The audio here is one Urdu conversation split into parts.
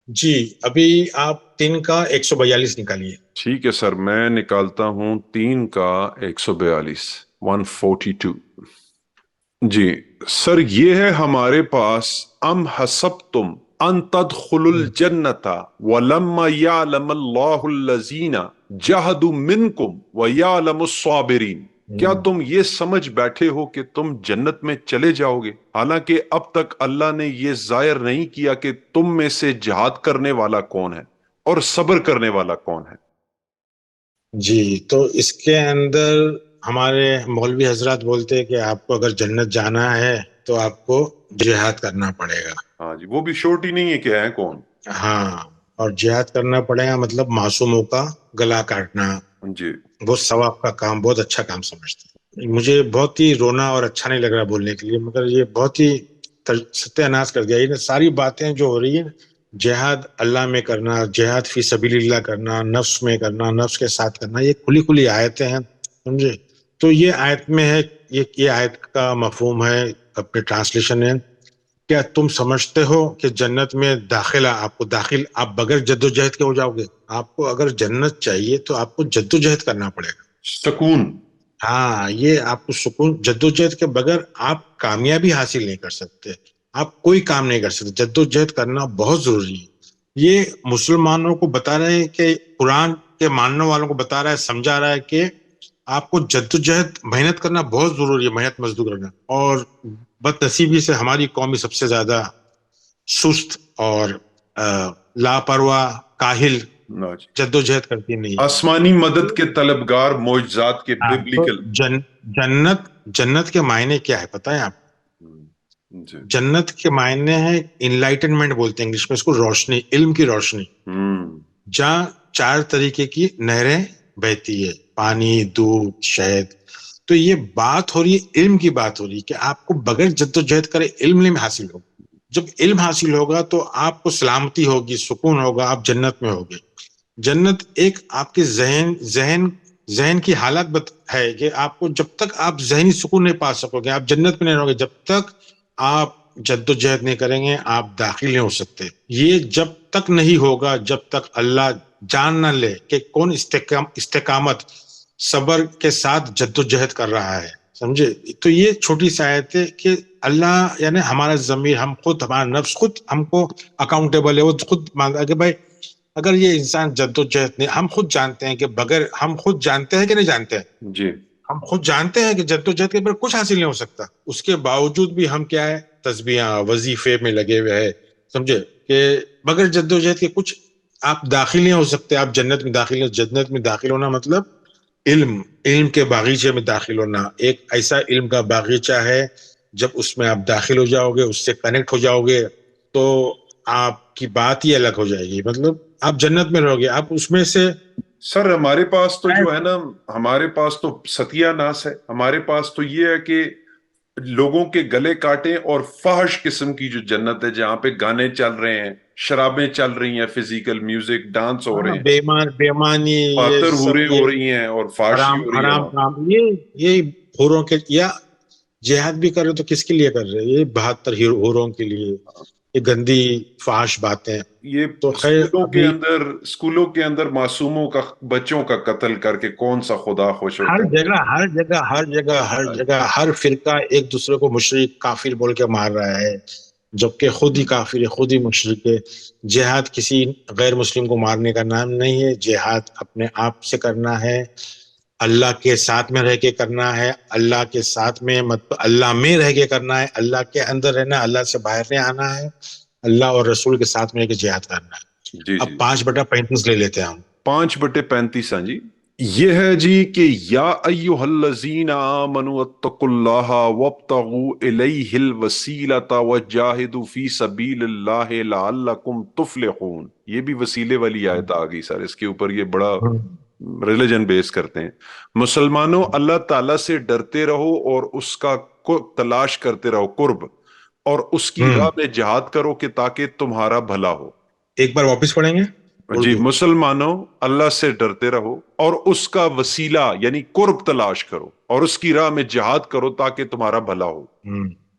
جی ابھی آپ 3 کا 142 نکالیے۔ ٹھیک ہے سر، میں نکالتا ہوں 3 کا 142، 142۔ جی سر، یہ ہے ہمارے پاس، ام حسبتم ان تدخلوا الجنت ولما یعلم اللہ الذین جاہدوا منکم ویعلم الصابرین۔ کیا تم یہ سمجھ بیٹھے ہو کہ تم جنت میں چلے جاؤ گے، حالانکہ اب تک اللہ نے یہ ظاہر نہیں کیا کہ تم میں سے جہاد کرنے والا کون ہے اور صبر کرنے والا کون ہے؟ جی تو اس کے اندر ہمارے مولوی حضرات بولتے ہیں کہ آپ کو اگر جنت جانا ہے تو آپ کو جہاد کرنا پڑے گا۔ ہاں جی، وہ بھی شورٹی نہیں ہے کہ ہے کون۔ ہاں، اور جہاد کرنا پڑے گا مطلب معصوموں کا گلا کاٹنا، جی بہت ثواب کا کام، بہت اچھا کام سمجھتے ہیں۔ مجھے بہت ہی رونا اور اچھا نہیں لگ رہا بولنے کے لیے، مگر یہ بہت ہی ستیہ ناش کر دیا۔ یہ ساری باتیں جو ہو رہی ہیں، جہاد اللہ میں کرنا، جہاد فی سبیل اللہ کرنا، نفس میں کرنا، نفس کے ساتھ کرنا، یہ کھلی کھلی آیتیں ہیں، سمجھے؟ تو یہ آیت میں ہے، یہ آیت کا مفہوم ہے، اپنے ٹرانسلیشن ہے، کیا تم سمجھتے ہو کہ جنت میں داخلہ آپ کو آپ بغیر جد و جہد کے ہو جاؤ گے؟ آپ کو اگر جنت چاہیے تو آپ کو جد و جہد کرنا پڑے گا۔ سکون۔ ہاں، یہ آپ کو سکون، جد و جہد کے بغیر آپ کامیابی حاصل نہیں کر سکتے، آپ کوئی کام نہیں کر سکتے، جد و جہد کرنا بہت ضروری ہے۔ یہ مسلمانوں کو بتا رہے ہیں کہ قرآن کے ماننے والوں کو بتا رہا ہے، سمجھا رہا ہے کہ آپ کو جد و جہد محنت کرنا بہت ضروری ہے، محنت مزدور کرنا۔ اور بد نصیبی سے ہماری قوم سب سے زیادہ سست اور لاپرواہ، کاہل، جد و جہد کرتی نہیں ہے۔ آسمانی مدد کے طلبگار، معجزات کے ہاں، تو ببلیکل۔ جنت کے معنی کیا ہے پتہ ہے آپ؟ جی۔ جنت کے معنی ہے انلائٹنمنٹ، بولتے ہیں انگلش میں اس کو، روشنی، علم کی روشنی، جہاں 4 طریقے کی نہریں بہتی ہے، پانی، دودھ، شہد۔ تو یہ بات ہو رہی ہے، علم کی بات ہو رہی ہے کہ آپ کو بغیر جد و جہد کرے علم نہیں حاصل ہوگا۔ جب علم حاصل ہوگا تو آپ کو سلامتی ہوگی، سکون ہوگا، آپ جنت میں ہوگے۔ جنت ایک آپ کے ذہن کی حالت ہے کہ آپ کو جب تک آپ ذہنی سکون نہیں پا سکو گے، آپ جنت میں نہیں رہو گے، جب تک آپ جد و جہد نہیں کریں گے آپ داخل نہیں ہو سکتے۔ یہ جب تک نہیں ہوگا جب تک اللہ جان نہ لے کہ کون استقامت، صبر کے ساتھ جد و جہد کر رہا ہے، سمجھے؟ تو یہ چھوٹی سی آیت ہے کہ اللہ یعنی ہمارا ضمیر، ہم خود، ہمارا نفس خود ہم کو اکاؤنٹیبل ہے، وہ خود مانگا کہ بھائی اگر یہ انسان جد و جہد نہیں، ہم خود جانتے ہیں کہ بغیر، ہم خود جانتے ہیں کہ نہیں جانتے ہیں؟ جی ہم خود جانتے ہیں کہ جد و جہد کے بغیر کچھ حاصل نہیں ہو سکتا، اس کے باوجود بھی ہم کیا ہے، تسبیحاں، وظیفے میں لگے ہوئے ہیں، سمجھے؟ کہ بغیر جد و جہد کے کچھ آپ داخل نہیں ہو سکتے، آپ جنت میں داخل ہو۔ جنت میں داخل ہونا مطلب علم کے باغیچے میں داخل ہونا، ایک ایسا علم کا باغیچہ ہے، جب اس میں آپ داخل ہو جاؤ گے، اس سے کنیکٹ ہو جاؤ گے، تو آپ کی بات ہی الگ ہو جائے گی، مطلب آپ جنت میں رہو گے، آپ اس میں سے۔ سر، ہمارے پاس تو جو ہے نا، ہمارے پاس تو ستیہ ناس ہے، ہمارے پاس تو یہ ہے کہ لوگوں کے گلے کاٹیں، اور فحش قسم کی جو جنت ہے جہاں پہ گانے چل رہے ہیں، شرابیں چل رہی ہیں، فزیکل میوزک، ڈانس ہو رہے ہیں، بےمانی، یہ پاتر سب، ہورے یہ ہو رہی ہیں اور فحشی حرام ہو رہی ہے حرام وہاں۔ کام، یہ حوروں کے، یا جہاد بھی کر رہے تو کس کے لیے کر رہے؟ یہ 72 حوروں کے لیے، یہ گندی فحش باتیں۔ یہ تو خیر ابھی اسکولوں کے اندر معصوموں کا، بچوں کا قتل کر کے کون سا خدا خوش ہر ہوتا ہے؟ جگہ ہر جگہ ہر جگہ ہر جگہ ہر فرقہ ایک دوسرے کو مشرک، کافر بول کے مار رہا ہے، جبکہ خود ہی کافر ہے، خود ہی مشرک ہے۔ جہاد کسی غیر مسلم کو مارنے کا نام نہیں ہے، جہاد اپنے آپ سے کرنا ہے، اللہ کے ساتھ میں رہ کے کرنا ہے، اللہ کے ساتھ میں مطلب اللہ میں رہ کے کرنا ہے، اللہ کے اندر رہنا، اللہ سے باہر نہیں آنا ہے، اللہ اور رسول کے ساتھ میں رہ کے جہاد کرنا ہے۔ جی اب جی، 5/35 لے لیتے ہیں ہم۔ 5/35۔ ہاں جی، یہ ہے جی کہ یا ایہا الذین آمنوا اتقوا اللہ وابتغوا الیہ الوسیلۃ وجاہدوا فی سبیل اللہ لعلکم تفلحون۔ یہ بھی وسیلے والی آیت آ گئی سر، اس کے اوپر یہ بڑا ریلیجن بیس کرتے ہیں۔ مسلمانوں، اللہ تعالیٰ سے ڈرتے رہو اور اس کا تلاش کرتے رہو، قرب، اور اس کی راہ میں جہاد کرو کہ تاکہ تمہارا بھلا ہو۔ ایک بار واپس پڑھیں گے جی، اردو؟ مسلمانوں، اللہ سے ڈرتے رہو اور اس کا وسیلہ یعنی قرب تلاش کرو، اور اس کی راہ میں جہاد کرو تاکہ تمہارا بھلا ہو۔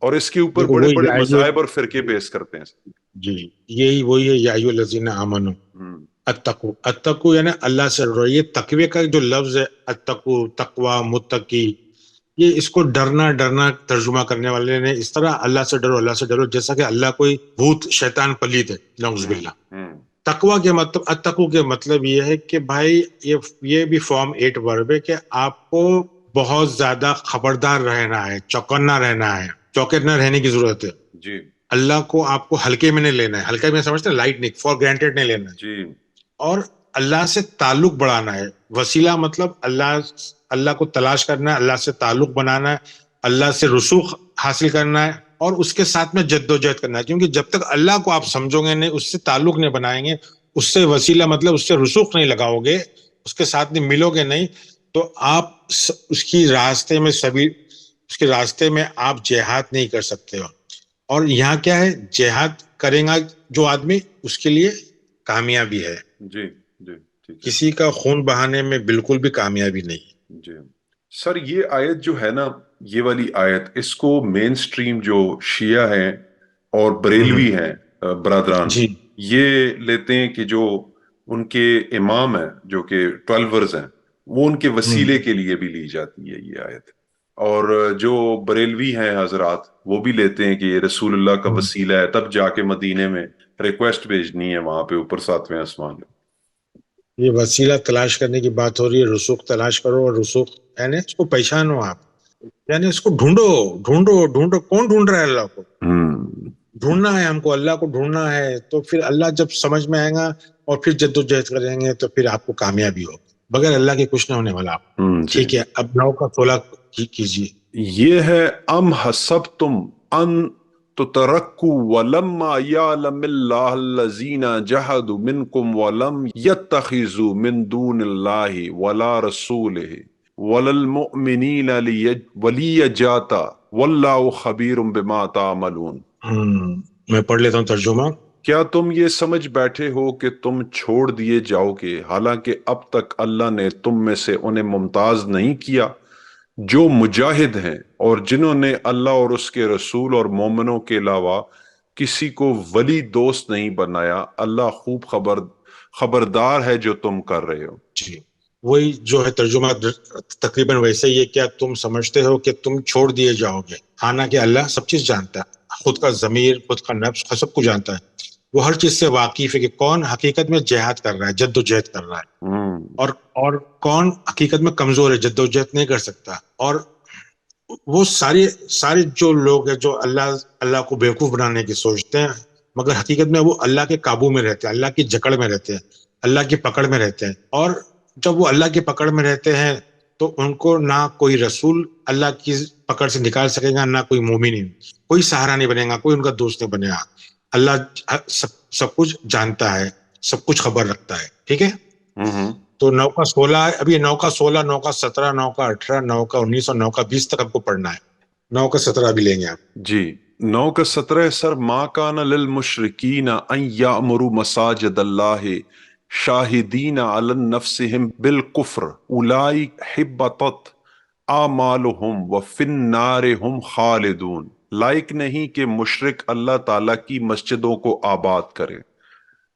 اور اس کے اوپر دیکھو بڑے وہی بڑے جائے گی، مذاہب اور فرقے بیس کرتے ہیں۔ جی یہی وہی ہے یا ایھا الذین آمنوا اتقوا، اتقوا یعنی اللہ سے ڈرو. یہ تقوی کا جو لفظ ہے اتقوا، تقوی، متقی، یہ اس کو ڈرنا ڈرنا ترجمہ کرنے والے نے اس طرح اللہ سے ڈرو اللہ سے ڈرو جیسا کہ اللہ کوئی بھوت شیطان پلید ہے، نعوذ باللہ. تقوی کے مطلب، اتقوا کے مطلب یہ ہے کہ بھائی یہ بھی فارم 8 ورب ہے کہ آپ کو بہت زیادہ خبردار رہنا ہے، چوکنا رہنا ہے، چوکے نہ رہنے کی ضرورت ہے. جی اللہ کو آپ کو ہلکے میں نہیں لینا ہے، ہلکے میں سمجھتے ہیں لائٹ نہیں، فار گرانٹیڈ نہیں لینا ہے. جی اور اللہ سے تعلق بڑھانا ہے. وسیلہ مطلب اللہ کو تلاش کرنا ہے، اللہ سے تعلق بنانا ہے، اللہ سے رسوخ حاصل کرنا ہے، اور اس کے ساتھ میں جد و جہد کرنا ہے. کیونکہ جب تک اللہ کو آپ سمجھو گے نہیں، اس سے تعلق نہیں بنائیں گے، اس سے وسیلہ مطلب اس سے رسوخ نہیں لگاؤ گے، اس کے ساتھ نہیں ملو گے نہیں، تو آپ اس کی راستے میں اس کے راستے میں آپ جہاد نہیں کر سکتے ہو. اور یہاں کیا ہے، جہاد کرے گا جو آدمی اس کے لیے کامیابی ہے. جی جی ٹھیک ہے. کسی کا خون بہانے میں بالکل بھی کامیابی نہیں. جی سر، یہ آیت جو ہے نا، یہ والی آیت، اس کو مین سٹریم جو شیعہ ہیں اور بریلوی ہیں برادران، جی یہ لیتے ہیں کہ جو ان کے امام ہیں جو کہ 12 ہیں، وہ ان کے وسیلے کے لیے بھی لی جاتی ہے یہ آیت. اور جو بریلوی ہیں حضرات، وہ بھی لیتے ہیں کہ یہ رسول اللہ کا وسیلہ ہے، تب جا کے مدینے میں ریکویسٹ بھیجنی ہے وہاں پہ اوپر 7ویں آسمان میں. یہ وسیلہ تلاش کرنے کی بات ہو رہی ہے. رسوخ تلاش کرو، اور رسوخ یعنی اس کو پہچانو آپ، یعنی اس کو ڈھونڈو ڈھونڈو ڈھونڈو. کون ڈھونڈ رہا ہے اللہ کو؟ ڈھونڈنا ہے ہم کو، اللہ کو ڈھونڈنا ہے. تو پھر اللہ جب سمجھ میں آئے گا اور پھر جد و جہد کریں گے تو پھر آپ کو کامیابی ہوگی. بغیر اللہ کے کچھ نہیں ہونے والا آپ. ٹھیک ہے، اب 9 کا 16 کیجیے. یہ ہے ام حسبتم ان تترکوا ولما یعلم اللہ الذین جہدوا منکم ولم یتخذوا من دون اللہ ولا رسولہ ولا المؤمنین ولیجاتا واللہ خبیر بما تعملون. میں پڑھ لیتا ہوں ترجمہ. کیا تم یہ سمجھ بیٹھے ہو کہ تم چھوڑ دیے جاؤ گے، حالانکہ اب تک اللہ نے تم میں سے انہیں ممتاز نہیں کیا جو مجاہد ہیں اور جنہوں نے اللہ اور اس کے رسول اور مومنوں کے علاوہ کسی کو ولی دوست نہیں بنایا. اللہ خوب خبردار ہے جو تم کر رہے ہو. جی وہی جو ہے ترجمہ تقریباً ویسے ہی ہے. کیا تم سمجھتے ہو کہ تم چھوڑ دیے جاؤ گے، حالانکہ اللہ سب چیز جانتا ہے، خود کا ضمیر، خود کا نفس، سب کو جانتا ہے. وہ ہر چیز سے واقف ہے کہ کون حقیقت میں جہاد کر رہا ہے، جد و جہد کر رہا ہے، اور کون حقیقت میں کمزور ہے، جد و جہد نہیں کر سکتا. اور وہ سارے جو لوگ ہیں جو اللہ کو بیوقوف بنانے کی سوچتے ہیں، مگر حقیقت میں وہ اللہ کے قابو میں رہتے ہیں، اللہ کی جکڑ میں رہتے ہیں، اللہ کی پکڑ میں رہتے ہیں. اور جب وہ اللہ کی پکڑ میں رہتے ہیں تو ان کو نہ کوئی رسول اللہ کی پکڑ سے نکال سکے گا، نہ کوئی مومن، کوئی سہارا نہیں بنے گا، کوئی ان کا دوست نہیں بنے گا. اللہ سب کچھ جانتا ہے، سب کچھ خبر رکھتا ہے. ٹھیک ہے. تو 9 کا 16 ابھی 9 کا 16 9 کا 17 9 کا 18 9 کا 19 اور 9 کا 20 تک آپ کو پڑھنا ہے. 9 کا 17 بھی لیں گے آپ. جی 9 کا 17 سر، ما کان للمشرکین ان یأمروا مساجد اللہ شاہدین علی نفسہم بالکفر اولئک حبطت اعمالہم وفی النار ہم خالدون. لائق نہیں کہ مشرک اللہ تعالیٰ کی مسجدوں کو آباد کرے،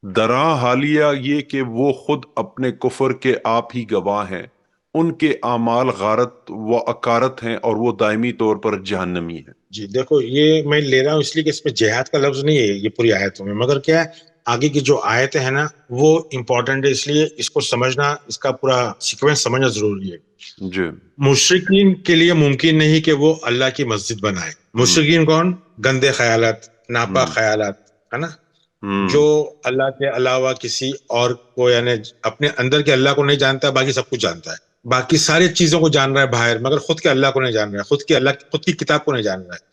درا حالیہ یہ کہ وہ خود اپنے کفر کے آپ ہی گواہ ہیں، ان کے اعمال غارت و اکارت ہیں اور وہ دائمی طور پر جہنمی ہیں. جی دیکھو، یہ میں لے رہا ہوں اس لیے کہ اس میں جہاد کا لفظ نہیں ہے یہ پوری آیتوں میں، مگر کیا ہے آگے کی جو آیتیں ہیں نا وہ امپورٹنٹ ہے، اس لیے اس کو سمجھنا، اس کا پورا سیکوینس سمجھنا ضروری ہے. جی مشرکین کے لیے ممکن نہیں کہ وہ اللہ کی مسجد بنائے. مشرکین کون؟ گندے خیالات، ناپاک خیالات، ہے نا، جو اللہ کے علاوہ کسی اور کو، یعنی اپنے اندر کے اللہ کو نہیں جانتا، باقی سب کچھ جانتا ہے، باقی ساری چیزوں کو جان رہا ہے باہر، مگر خود کے اللہ کو نہیں جان رہا ہے، خود کی کتاب کو نہیں جان رہا ہے.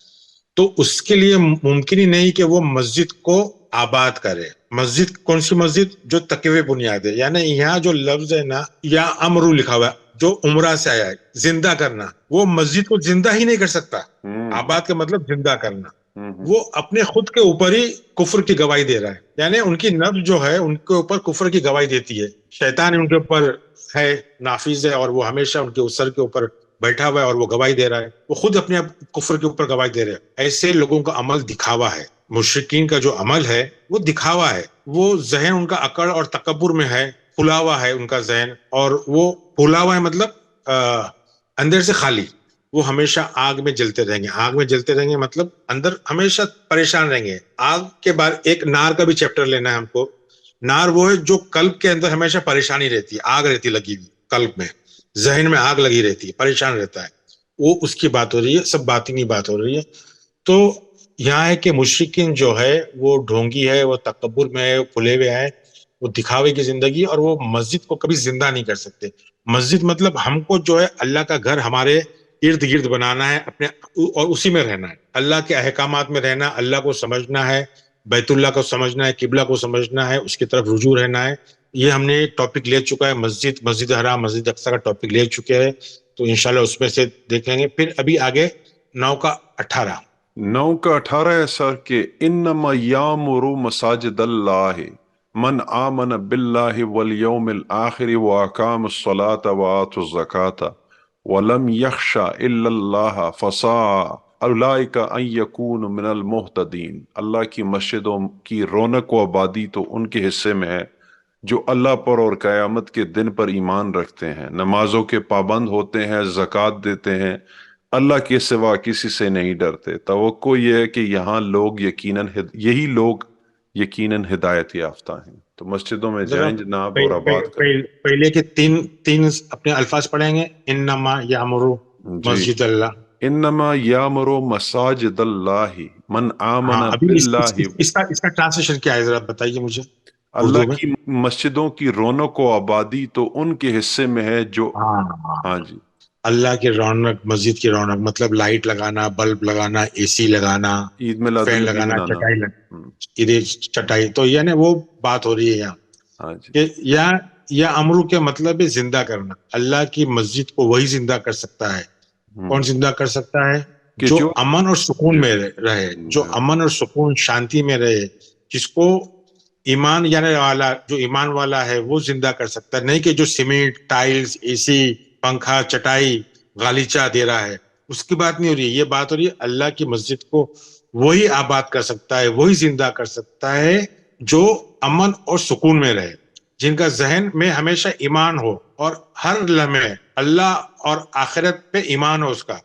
تو اس کے لیے ممکن ہی نہیں کہ وہ مسجد کو آباد کرے. مسجد کون سی مسجد؟ جو تقوی بنیاد ہے. یعنی یہاں جو لفظ ہے نا، یا امرو لکھا ہوا ہے جو عمرہ سے آیا ہے، زندہ کرنا، وہ مسجد کو زندہ ہی نہیں کر سکتا. آباد کا مطلب زندہ کرنا. وہ اپنے خود کے اوپر ہی کفر کی گواہی دے رہا ہے. یعنی ان کی نفس جو ہے ان کے اوپر کفر کی گواہی دیتی ہے. شیطان ان کے اوپر ہے، نافذ ہے، اور وہ ہمیشہ ان کے سر کے اوپر بیٹھا ہوا ہے اور وہ گواہی دے رہا ہے. وہ خود اپنے کفر کے اوپر گواہی دے رہے ہیں. ایسے لوگوں کا عمل دکھاوا ہے. مشرکین کا جو عمل ہے وہ دکھاوا ہے، وہ ذہن ان کا اکڑ اور تکبر میں ہے، پھلا ہوا ہے ان کا ذہن، اور وہ پھلا ہوا ہے مطلب اندر سے خالی، وہ ہمیشہ آگ میں جلتے رہیں گے، آگ میں جلتے رہیں گے مطلب اندر ہمیشہ پریشان رہیں گے۔ آگ کے بعد ایک نار کا بھی چیپٹر لینا ہے ہم کو۔ نار وہ ہے جو قلب کے اندر ہمیشہ پریشانی رہتی ہے، آگ رہتی لگی ہوئی قلب میں، ذہن میں آگ لگی رہتی ہے، پریشان رہتا ہے، وہ اس کی بات ہو رہی ہے، سب باطنی بات ہو رہی ہے۔ تو یہاں ہے کہ مشرکین جو ہے وہ ڈھونگی ہے، وہ تکبر میں ہے، وہ پھلے ہوئے ہیں، وہ دکھاوے کی زندگی، اور وہ مسجد کو کبھی زندہ نہیں کر سکتے۔ مسجد مطلب ہم کو جو ہے اللہ کا گھر ہمارے ارد گرد بنانا ہے اپنے، اور اسی میں رہنا ہے، اللہ کے احکامات میں رہنا، اللہ کو سمجھنا ہے، بیت اللہ کو سمجھنا ہے، قبلہ کو سمجھنا ہے، اس کی طرف رجوع رہنا ہے۔ یہ ہم نے ٹاپک لے چکا ہے، مسجد حرام، مسجد اقصی کا ٹاپک لے چکے ہیں، تو انشاءاللہ اس میں سے دیکھیں گے۔ پھر ابھی آگے 9 کا 18۔ 9 کا 18 ہے سر کہ انما یامر مساجد اللہ من آمن باللہ والیوم الآخر واقام الصلاة وآت الزکاة ولم یخش الا اللہ فسا اولئک ان یکون من المہتدین۔ اللہ کی مسجدوں کی رونق و آبادی تو ان کے حصے میں ہے جو اللہ پر اور قیامت کے دن پر ایمان رکھتے ہیں، نمازوں کے پابند ہوتے ہیں، زکوٰۃ دیتے ہیں، اللہ کے سوا کسی سے نہیں ڈرتے۔ توقع یہ ہے کہ یہاں لوگ یہی لوگ یقیناً ہدایت یافتہ ہیں۔ تو مسجدوں میں جائیں جناب اور آباد کریں۔ پہلے کے تین اپنے الفاظ پڑھیں گے، انما یامرو جی، مسجد اللہ۔ انما یامر مساجد اللہ من آمن ہاں، ابھی باللہ، اس کا ٹرانسلیشن کیا ہے ذرا بتائیے مجھے اللہ اردو میں۔ کی مسجدوں کی رونق و آبادی تو ان کے حصے میں ہے جو، ہاں، ہاں جی، اللہ کی رونق، مسجد کی رونق مطلب لائٹ لگانا، بلب لگانا، اے سی لگانا، عید میلاد فین النبی لگانا، منانا۔ چٹائی چٹائی، تو یعنی وہ بات ہو رہی ہے یہاں ہاں جی، کہ یا امرو کے مطلب ہے زندہ کرنا۔ اللہ کی مسجد کو وہی زندہ کر سکتا ہے۔ کون زندہ کر سکتا ہے؟ کہ جو جو امن اور سکون میں رہے، جو امن اور سکون شانتی میں رہے، جس کو ایمان یعنی والا، جو ایمان والا ہے وہ زندہ کر سکتا ہے، نہیں کہ جو سیمنٹ، ٹائلز، اے سی، پنکھا، چٹائی، غالیچہ دے رہا ہے، اس کی بات نہیں ہو رہی ہے۔ یہ بات ہو رہی ہے اللہ کی مسجد کو وہی آباد کر سکتا ہے، وہی زندہ کر سکتا ہے جو امن اور سکون میں رہے، جن کا ذہن میں ہمیشہ ایمان ہو، اور ہر لمحے اللہ اور آخرت پہ ایمان ہو۔ اس کا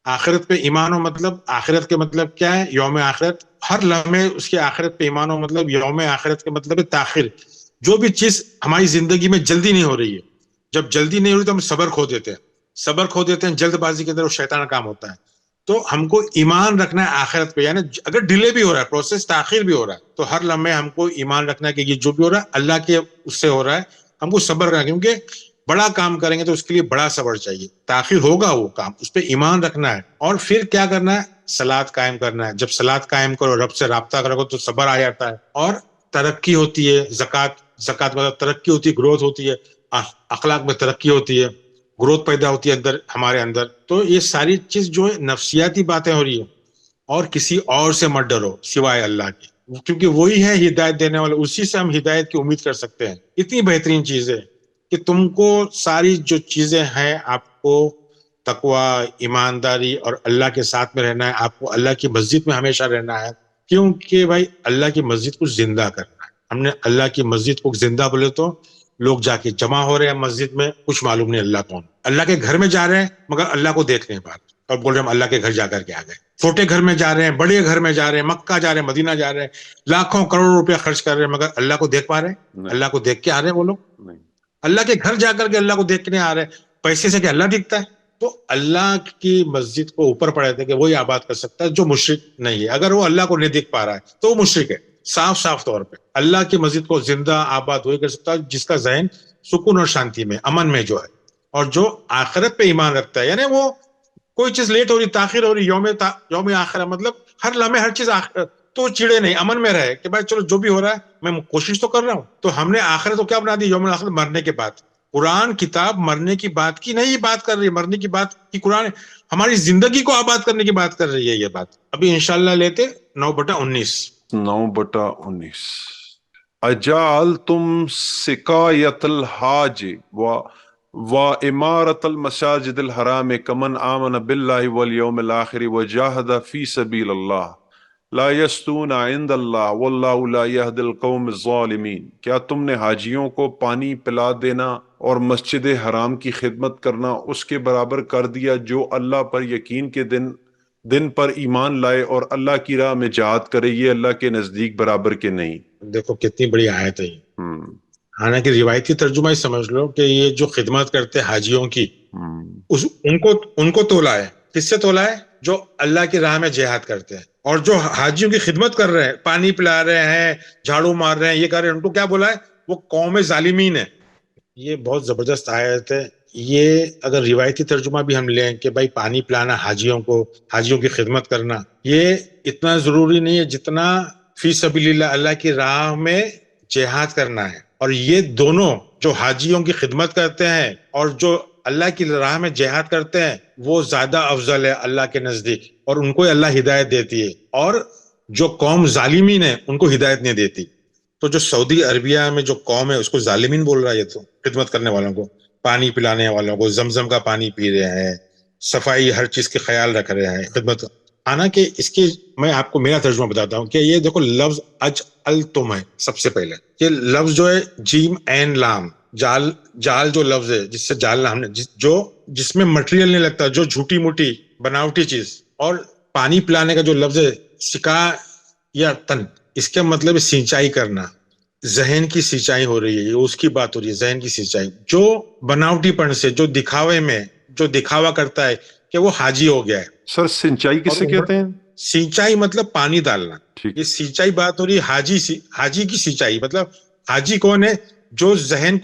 آخرت پہ ایمان ہو مطلب، آخرت کے مطلب کیا ہے؟ یوم آخرت، ہر لمحے اس کے آخرت پہ ایمان ہو مطلب یوم آخرت کے مطلب ہے تاخیر۔ جو بھی چیز ہماری زندگی میں جلدی نہیں ہو رہی ہے، جب جلدی نہیں ہو رہی تو ہم صبر کھو دیتے ہیں، صبر کھو دیتے ہیں، جلد بازی کے اندر وہ شیطان کام ہوتا ہے۔ تو ہم کو ایمان رکھنا ہے آخرت پہ، یعنی اگر ڈیلے بھی ہو رہا ہے، پروسیس تاخیر بھی ہو رہا ہے، تو ہر لمحے ہم کو ایمان رکھنا ہے کہ یہ جو بھی ہو رہا ہے اللہ کے اس سے ہو رہا ہے، ہم کو صبر کرنا ہے، کیونکہ بڑا کام کریں گے تو اس کے لیے بڑا صبر چاہیے، تاخیر ہوگا وہ کام، اس پہ ایمان رکھنا ہے، اور پھر کیا کرنا ہے؟ صلاۃ قائم کرنا ہے۔ جب صلاۃ قائم کرو، رب سے رابطہ کرو تو صبر آ جاتا ہے، اور ترقی ہوتی ہے۔ زکوٰۃ مطلب ترقی ہوتی ہے، گروتھ ہوتی ہے، اخلاق میں ترقی ہوتی ہے، گروتھ پیدا ہوتی ہے اندر، ہمارے اندر۔ تو یہ ساری چیز جو ہے نفسیاتی باتیں ہو رہی ہیں، اور کسی اور سے مت ڈرو سوائے اللہ کے، کیونکہ وہی ہے ہدایت دینے والا، اسی سے ہم ہدایت کی امید کر سکتے ہیں۔ اتنی بہترین چیز ہے کہ تم کو ساری جو چیزیں ہیں، آپ کو تقوی، ایمانداری اور اللہ کے ساتھ میں رہنا ہے، آپ کو اللہ کی مسجد میں ہمیشہ رہنا ہے، کیونکہ بھائی اللہ کی مسجد کو زندہ کرنا ہے۔ ہم نے اللہ کی مسجد کو زندہ بولے تو لوگ جا کے جمع ہو رہے ہیں مسجد میں، کچھ معلوم نہیں اللہ کون، اللہ کے گھر میں جا رہے ہیں مگر اللہ کو دیکھ رہے ہیں بات، اور بول رہے ہیں ہم اللہ کے گھر جا کر کے آ گئے۔ چھوٹے گھر میں جا رہے ہیں، بڑے گھر میں جا رہے ہیں، مکہ جا رہے ہیں، مدینہ جا رہے ہیں، لاکھوں کروڑوں روپے خرچ کر رہے ہیں، مگر اللہ کو دیکھ پا رہے ہیں؟ اللہ کو دیکھ کے آ رہے ہیں وہ لوگ؟ اللہ کے گھر جا کر کے اللہ کو دیکھنے آ رہے ہیں۔ پیسے سے کہ اللہ دکھتا ہے؟ تو اللہ کی مسجد کو اوپر پڑے تھے کہ وہی آباد کر سکتا ہے جو مشرک نہیں ہے۔ اگر وہ اللہ کو نہیں دیکھ پا رہا ہے تو وہ مشرک ہے، صاف طور پہ۔ اللہ کی مسجد کو زندہ آباد وہی کر سکتا ہے جس کا ذہن سکون اور شانتی میں، امن میں جو ہے، اور جو آخرت پہ ایمان رکھتا ہے۔ یعنی وہ کوئی چیز لیٹ ہو رہی، تاخیر ہو رہی، یوم آخرت مطلب ہر لمحے ہر چیز تو چڑے نہیں، امن میں رہے کہ بھائی چلو جو بھی ہو رہا ہے میں کوشش تو کر رہا ہوں۔ تو ہم نے آخرت تو کیا بنا دی؟ یوم آخرت مرنے کے بعد۔ قرآن کتاب مرنے کی بات کی نہیں بات کر رہی ہے، مرنے کی بات کی قرآن ہماری زندگی کو آباد کرنے کی بات کر رہی ہے۔ یہ بات ابھی انشاءاللہ لیتے 9/19۔ 9/19 اجعلتم سقایت الحاج و امارت المساجد الحرام کمن آمن باللہ والیوم الآخر وجاہد فی سبیل اللہ لا یستون عند اللہ واللہ لا یہدی القوم الظالمین. کیا تم نے حاجیوں کو پانی پلا دینا اور مسجد حرام کی خدمت کرنا اس کے برابر کر دیا جو اللہ پر یقین کے دن پر ایمان لائے اور اللہ کی راہ میں جہاد کرے؟ یہ اللہ کے نزدیک برابر کے نہیں. دیکھو کتنی بڑی آیت ہے. حالانکہ روایتی ترجمہ ہی سمجھ لو کہ یہ جو خدمت کرتے حاجیوں کی ان کو تولا ہے. کس سے تولا ہے؟ جو اللہ کی راہ میں جہاد کرتے ہیں. اور جو حاجیوں کی خدمت کر رہے ہیں، پانی پلا رہے ہیں، جھاڑو مار رہے ہیں، یہ کر رہے ہیں، ان کو کیا بولا ہے؟ وہ قوم ظالمین ہے. یہ بہت زبردست آیت ہے. یہ اگر روایتی ترجمہ بھی ہم لیں کہ بھائی پانی پلانا حاجیوں کی خدمت کرنا، یہ اتنا ضروری نہیں ہے جتنا فی سبیل اللہ، اللہ کی راہ میں جہاد کرنا ہے. اور یہ دونوں جو حاجیوں کی خدمت کرتے ہیں اور جو اللہ کی راہ میں جہاد کرتے ہیں، وہ زیادہ افضل ہے اللہ کے نزدیک، اور ان کو اللہ ہدایت دیتی ہے. اور جو قوم ظالمین ہے ان کو ہدایت نہیں دیتی. تو جو سعودی عربیہ میں جو قوم ہے اس کو ظالمین بول رہا ہے. یہ تو خدمت کرنے والوں کو، پانی پلانے والوں کو، زمزم کا پانی پی رہے ہیں، صفائی ہر چیز کے خیال رکھ رہے ہیں، خدمت. حالانکہ اس کی میں آپ کو میرا ترجمہ بتاتا ہوں کہ یہ دیکھو لفظ اجعلتم ہے. سب سے پہلے یہ لفظ جو ہے جیم عین لام، جال جو لفظ ہے جس سے جالنا ہم نے، جس میں مٹیریل نہیں لگتا، جو جھوٹی موٹی بناوٹی چیز. اور پانی پلانے کا جو لفظ ہے سکا یا تن، اس کا مطلب سینچائی کرنا. ذہن کی سینچائی ہو رہی ہے، اس کی بات ہو رہی ہے، ذہن کی سینچائی. جو بناوٹی پن سے، جو دکھاوے میں جو دکھاوا کرتا ہے کہ وہ حاجی ہو گیا ہے. سر سینچائی کسے کہتے ہیں؟ سینچائی مطلب پانی ڈالنا. ٹھیک. یہ سینچائی بات ہو رہی ہے حاجی کی سینچائی. مطلب حاجی کون ہے؟ جو ذہن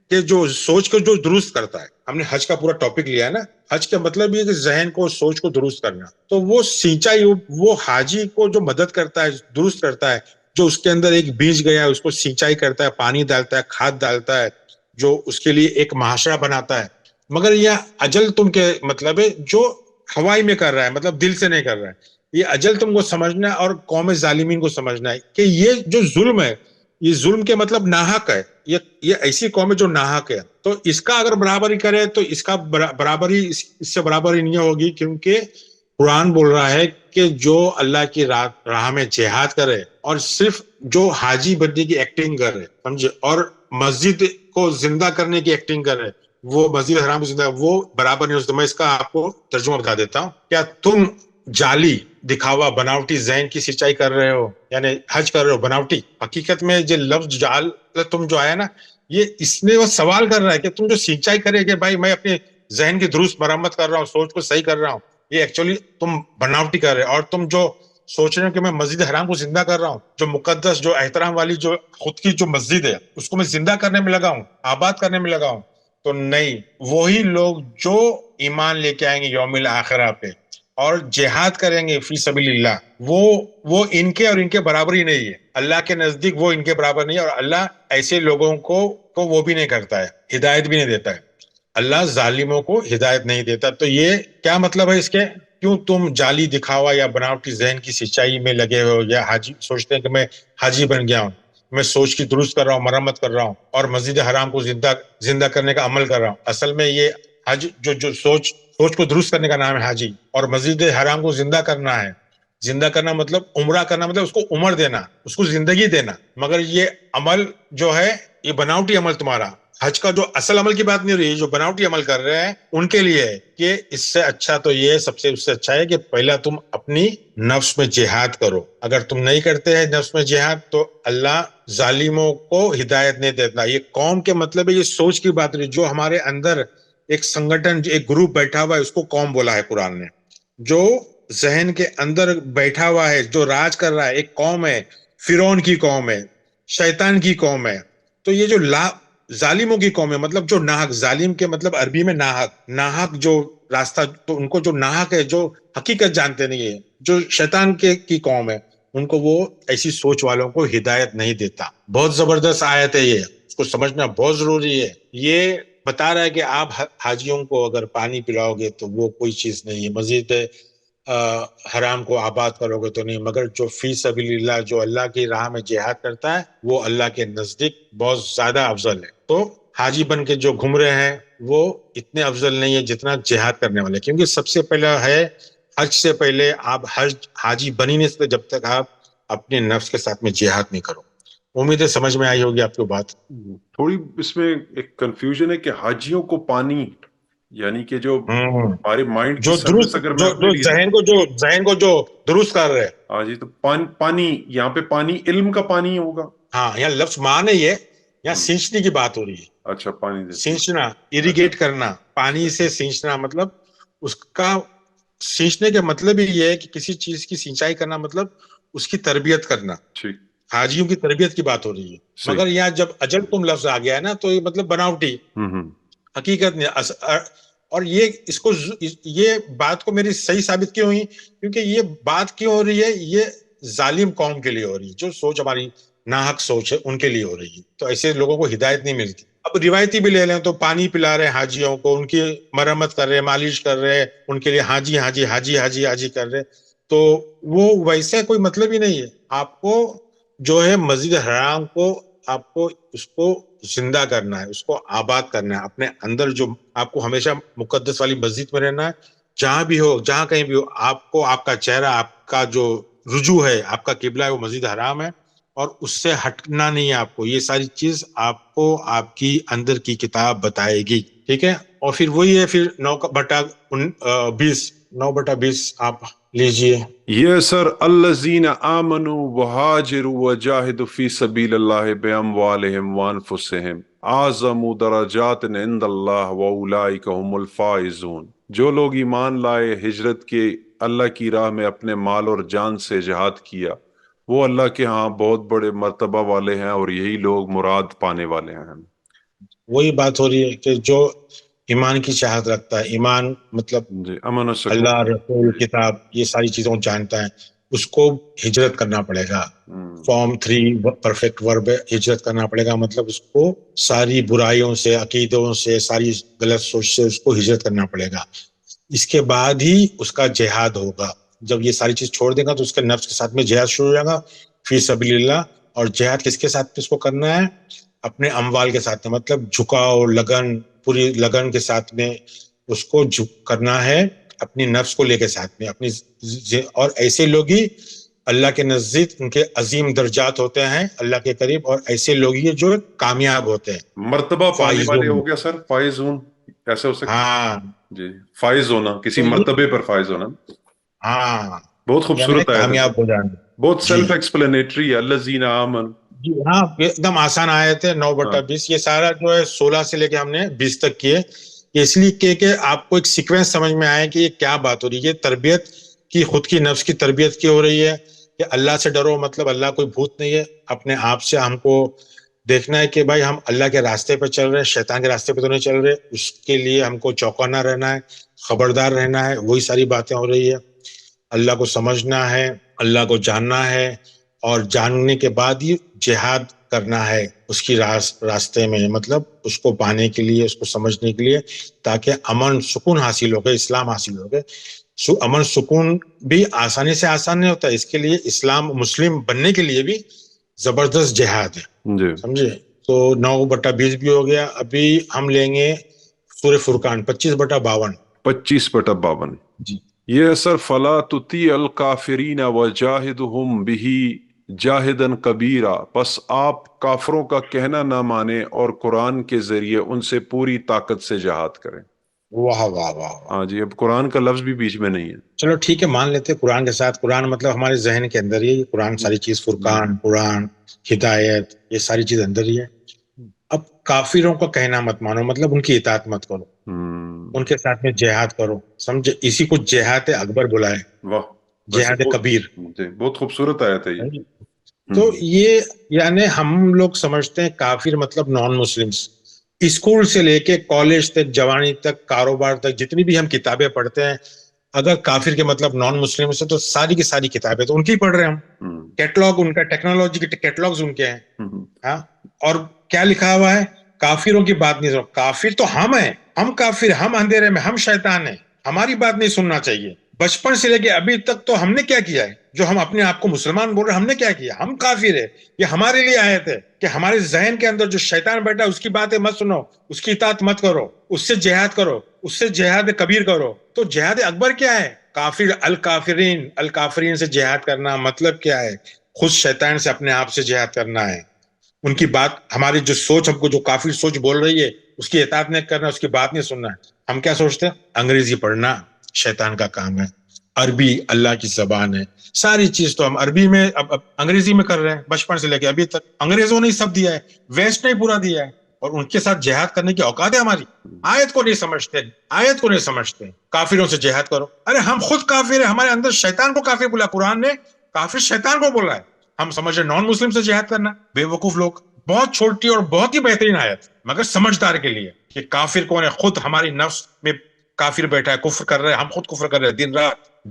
کے جو سوچ کو جو درست کرتا ہے. ہم نے حج کا پورا ٹاپک لیا ہے نا. حج کا مطلب یہ کہ ذہن کو، سوچ کو درست کرنا. تو وہ سینچائی، وہ حاجی کو جو مدد کرتا ہے، درست کرتا ہے. جو اس کے اندر ایک بیج گیا ہے اس کو سینچائی کرتا ہے، پانی ڈالتا ہے، کھاد ڈالتا ہے، جو اس کے لیے ایک معاشرہ بناتا ہے. مگر یہ اجل تم کے مطلب ہے جو ہوائی میں کر رہا ہے، مطلب دل سے نہیں کر رہا ہے. یہ اجل تم کو سمجھنا ہے اور قوم ظالمین کو سمجھنا ہے کہ یہ جو ظلم ہے، یہ ظلم کے مطلب ناحق ہے. یہ ایسی قوم ہے جو ناحق ہے. تو اس کا اگر برابری کرے تو اس کا برابری اس سے برابری نہیں ہوگی. کیونکہ قرآن بول رہا ہے کہ جو اللہ کی راہ میں جہاد کرے اور صرف جو حاجی بننے کی ایکٹنگ کرے، سمجھے، اور مسجد کو زندہ کرنے کی ایکٹنگ کرے، وہ مسجد حرام کو زندہ، وہ برابر نہیں ہو سکتا. میں اس کا آپ کو ترجمہ بتا دیتا ہوں. کیا تم جعلی دکھاوا بناوٹی ذہن کی سینچائی کر رہے ہو، یعنی حج کر رہے ہو بناوٹی؟ حقیقت میں جو لفظ جعل تم جو آیا نا، یہ اس میں وہ سوال کر رہا ہے کہ تم جو سینچائی کرے کہ بھائی میں اپنے ذہن کی درست مرمت کر رہا ہوں، سوچ کو صحیح کر رہا ہوں، یہ ایکچولی تم بناوٹی کر رہے. اور تم جو سوچ رہے ہو کہ میں مسجد حرام کو زندہ کر رہا ہوں، جو مقدس، جو احترام والی، جو خود کی جو مسجد ہے، اس کو میں زندہ کرنے میں لگا ہوں، آباد کرنے میں لگا ہوں. تو نہیں، وہی لوگ جو ایمان لے کے آئیں گے یوم الآخرہ پہ اور جہاد کریں گے فی سبیل اللہ، وہ ان کے اور ان کے برابر ہی نہیں ہے. اللہ کے نزدیک وہ ان کے برابر نہیں ہے. اور اللہ ایسے لوگوں کو وہ بھی نہیں کرتا ہے، ہدایت بھی نہیں دیتا ہے. اللہ ظالموں کو ہدایت نہیں دیتا. تو یہ کیا مطلب ہے اس کے؟ کیوں تم جعلی دکھاوا یا بناوٹی ذہن کی سچائی میں لگے ہوئے ہو، یا حاجی سوچتے ہیں کہ میں حاجی بن گیا ہوں، میں سوچ کی درست کر رہا ہوں، مرمت کر رہا ہوں، اور مسجد حرام کو زندہ کرنے کا عمل کر رہا ہوں. اصل میں یہ حج جو سوچ کو درست کرنے کا نام ہے حاجی، اور مسجد حرام کو زندہ کرنا ہے. زندہ کرنا مطلب عمرہ کرنا، مطلب اس کو عمر دینا، اس کو زندگی دینا. مگر یہ عمل جو ہے یہ بناوٹی عمل تمہارا. حج کا جو اصل عمل کی بات نہیں ہو رہی ہے، جو بناوٹی عمل کر رہے ہیں ان کے لیے ہے کہ اس سے اچھا تو یہ سب سے اس سے اچھا ہے کہ پہلا تم اپنی نفس میں جہاد کرو. اگر تم نہیں کرتے ہیں نفس میں جہاد تو اللہ ظالموں کو ہدایت نہیں دیتا. یہ قوم کے مطلب ہے، یہ سوچ کی بات رہی. جو ہمارے اندر ایک سنگٹن، ایک گروپ بیٹھا ہوا ہے، اس کو قوم بولا ہے قرآن نے. جو ذہن کے اندر بیٹھا ہوا ہے، جو راج کر رہا ہے، ایک قوم ہے، فرعون کی قوم ہے، شیطان کی قوم ہے. تو یہ جو ظالموں کی قوم ہے، مطلب جو ناحق، ظالم کے مطلب عربی میں ناحق جو راستہ، تو ان کو جو ناحق ہے، جو حقیقت جانتے نہیں ہے، جو شیطان کی قوم ہے، ان کو وہ ایسی سوچ والوں کو ہدایت نہیں دیتا. بہت زبردست آیت ہے یہ، اس کو سمجھنا بہت ضروری ہے. یہ بتا رہا ہے کہ آپ حاجیوں کو اگر پانی پلاؤ گے تو وہ کوئی چیز نہیں ہے، مسجد حرام کو آباد کرو گے تو نہیں. مگر جو فی سبیل اللہ، جو اللہ کی راہ میں جہاد کرتا ہے، وہ اللہ کے نزدیک بہت زیادہ افضل ہے. تو حاجی بن کے جو گھوم رہے ہیں وہ اتنے افضل نہیں ہے جتنا جہاد کرنے والے. کیونکہ سب سے پہلا ہے حج سے پہلے آپ حاجی بن ہی نہیں سکتے جب تک آپ اپنے نفس کے ساتھ میں جہاد نہیں کرو. امید ہے سمجھ میں آئی ہوگی آپ کو بات. تھوڑی اس میں ایک کنفیوژن ہے کہ حاجیوں کو پانی یعنی کہ جو ہمارے مائنڈ کی جو سروس درست اگر میں اپنے لیے ذہن کو جو درست کر رہے. ہاں جی، تو پانی یہاں پہ پانی علم کا پانی ہوگا. ہاں یہاں لفظ ماں نہیں ہے, یہاں سینچنے کی بات ہو رہی ہے. اچھا پانی دیتے سینچنا, اریگیٹ کرنا, پانی سے سینچنا, مطلب اس کا سینچنے کا مطلب ہی یہ ہے کہ کسی چیز کی سینچائی کرنا مطلب اس کی تربیت کرنا. ٹھیک حاجیوں کی تربیت کی بات ہو رہی ہے. مگر یہاں جب اجل تم لفظ آ گیا ہے نا تو یہ مطلب بناوٹی حقیقت نہیں. اور یہ بات کو میری صحیح ثابت کیوں ہوئی, کیونکہ یہ بات کیوں ہو رہی ہے, یہ ظالم قوم کے لیے ہو رہی ہے, جو سوچ ہماری ناحق سوچ ہے ان کے لیے ہو رہی ہے. تو ایسے لوگوں کو ہدایت نہیں ملتی. اب روایتی بھی لے لیں تو پانی پلا رہے حاجیوں کو, ان کی مرمت کر رہے, مالش کر رہے, ان کے لیے حاجی حاجی حاجی حاجی حاجی کر رہے, تو وہ ویسے کوئی مطلب ہی نہیں ہے. آپ کو جو ہے مسجد حرام کو آپ کو اس کو زندہ کرنا ہے, اس کو آباد کرنا ہے اپنے اندر. جو آپ کو ہمیشہ مقدس والی مسجد میں رہنا ہے, جہاں بھی ہو, جہاں کہیں بھی ہو, آپ کو آپ کا چہرہ, آپ کا جو رجوع ہے, آپ کا قبلہ ہے, وہ مسجد حرام ہے, اور اس سے ہٹنا نہیں ہے آپ کو. یہ ساری چیز آپ کو آپ کی اندر کی کتاب بتائے گی, ٹھیک ہے. اور پھر وہی ہے, پھر 9/20 آپ لیجئے. یہ سر الذین آمنوا وہاجروا وجاہدوا فی سبیل اللہ باموالہم وانفسہم اعظم درجات عند اللہ واولئک هم الفائزون. جو لوگ ایمان لائے, ہجرت کے, اللہ کی راہ میں اپنے مال اور جان سے جہاد کیا, وہ اللہ کے ہاں بہت بڑے مرتبہ والے ہیں, اور یہی لوگ مراد پانے والے ہیں. وہی بات ہو رہی ہے کہ جو ایمان کی چاہت رکھتا ہے, ایمان مطلب جی امن و سکون, اللہ, رسول, کتاب, یہ ساری چیزوں جانتا ہے, اس کو ہجرت کرنا پڑے گا. فارم 3 پرفیکٹ ورب ہے, ہجرت کرنا پڑے گا. مطلب اس کو ساری برائیوں سے, عقیدوں سے, ساری غلط سوچ سے اس کو ہجرت کرنا پڑے گا. اس کے بعد ہی اس کا جہاد ہوگا. جب یہ ساری چیز چھوڑ دے گا تو اس کے نفس کے ساتھ میں جہاد شروع ہو جائے گا فی سبیل اللہ. اور جہاد کس کے ساتھ اس کو کرنا ہے؟ اپنے اموال کے ساتھ میں, مطلب جھکاؤ, لگن, پوری لگن کے ساتھ میں اس کو کرنا ہے, اپنی نفس کو لے کے ساتھ میں اپنی. اور ایسے لوگ ہی اللہ کے نزدیک ان کے عظیم درجات ہوتے ہیں اللہ کے قریب, اور ایسے لوگ ہی جو کامیاب ہوتے ہیں, مرتبہ پانے والے. فائزون. ہو گیا سر, فائزون ایسے ہو سکتا ہاں جی, فائز ہونا, کسی تو مرتبے پر فائز ہونا. ہاں بہت یعنی خوبصورت آیت ہے سر, کامیاب ہو جانا. بہت جی سیلف ایکسپلینیٹری ہے. الذین آمنوا, جی ہاں, ایک دم آسان آیت ہے. 9/20 یہ سارا جو ہے 16 سے لے کے ہم نے 20 تک کیے, اس لیے کہ آپ کو ایک سیکوینس سمجھ میں آئے کہ یہ کیا بات ہو رہی ہے. یہ تربیت کی, خود کی نفس کی تربیت کی ہو رہی ہے کہ اللہ سے ڈرو, مطلب اللہ کوئی بھوت نہیں ہے. اپنے آپ سے ہم کو دیکھنا ہے کہ بھائی ہم اللہ کے راستے پہ چل رہے ہیں, شیطان کے راستے پہ تو نہیں چل رہے. اس کے لیے ہم کو چوکانا رہنا ہے, خبردار رہنا ہے. وہی ساری باتیں ہو رہی ہے. اللہ کو سمجھنا ہے, اللہ کو جاننا ہے, اور جاننے کے بعد ہی جہاد کرنا ہے اس کی راستے میں, مطلب اس کو پانے کے لیے, اس کو سمجھنے کے لیے, تاکہ امن سکون حاصل ہو گئے, اسلام حاصل ہو گئے. امن سکون بھی آسانی سے آسان نہیں ہوتا, اس کے لیے اسلام مسلم بننے کے لیے بھی زبردست جہاد ہے. جی سمجھے؟ تو 9/20 بھی ہو گیا. ابھی ہم لیں گے سورہ فرقان 25/52. 25/52. جی یہ سر فلا تطیع الکافرین وجاہدہم بہ جاہدا کبیرا, بس آپ کافروں کا کہنا نہ مانیں اور قرآن کے ذریعے ان سے پوری طاقت سے جہاد کریں. واہ واہ واہ. ہاں جی, اب قرآن کا لفظ بھی بیچ میں نہیں ہے. چلو ٹھیک ہے, مان لیتے قرآن کے ساتھ. قرآن مطلب ہمارے ذہن کے اندر ہی قرآن, ساری چیز, فرقان, قرآن, ہدایت, یہ ساری چیز اندر ہی ہے. اب کافروں کا کہنا مت مانو, مطلب ان کی اطاعت مت کرو, ان کے ساتھ میں جہاد کرو. سمجھے؟ اسی کو جہاد اکبر بلائے, واہ, جہاد کبیر. بہت خوبصورت آیت ہے یہ. تو یہ یعنی ہم لوگ سمجھتے ہیں کافر مطلب نان مسلمس. اسکول سے لے کے کالج تک, جوانی تک, کاروبار تک, جتنی بھی ہم کتابیں پڑھتے ہیں, اگر کافر کے مطلب نان مسلم سے, تو ساری کی ساری کتابیں تو ان کی پڑھ رہے ہیں ہم. کیٹلاگ ان کا, ٹیکنالوجی کے کیٹلاگز ان کے ہیں. ہاں, اور کیا لکھا ہوا ہے؟ کافروں کی بات نہیں سنو. کافر تو ہم ہیں, ہم کافر, ہم اندھیرے میں, ہم شیطان ہیں, ہماری بات نہیں سننا چاہیے. بچپن سے لے کے ابھی تک تو ہم نے کیا کیا ہے؟ جو ہم اپنے آپ کو مسلمان بول رہے ہیں, ہم نے کیا کیا؟ ہم کافر ہے. یہ ہمارے لیے آیت ہے کہ ہمارے ذہن کے اندر جو شیطان بیٹھا ہے اس کی باتیں مت سنو, اس کی اطاعت مت کرو, اس سے جہاد کرو, اس سے جہاد کبیر کرو. تو جہاد اکبر کیا ہے؟ کافر الکافرین سے جہاد کرنا مطلب کیا ہے؟ خود شیطان سے اپنے آپ سے جہاد کرنا ہے. ان کی بات، ہماری جو سوچ ہم کو جو کافر سوچ بول رہی ہے اس کی اطاعت نہیں کرنا، اس کی بات نہیں سننا ہے. ہم کیا سوچتے ہیں؟ انگریزی پڑھنا شیطان کا کام ہے، عربی اللہ کی زبان ہے. ساری چیز تو ہم عربی میں اب انگریزی میں کر رہے ہیں بچپن سے لے کے ابھی تک. انگریزوں نے سب دیا ہے، ویسٹ نے پورا دیا ہے، اور ان کے ساتھ جہاد کرنے کی اوقات ہے ہماری؟ آیت کو نہیں سمجھتے، آیت کو نہیں سمجھتے. کافروں سے جہاد کرو، ارے ہم خود کافر ہیں، ہمارے اندر شیطان کو کافر بولا. قرآن نے کافر شیطان کو بولا ہے. ہم سمجھ رہے نان مسلم سے جہاد کرنا، بے وقوف لوگ. بہت چھوٹی اور بہت ہی بہترین آیت مگر سمجھدار کے لیے کہ کافر کون ہے. خود ہماری نفس میں کافر بیٹھا ہے، کفر کر رہے ہیں، ہم خود کفر کر رہے ہیں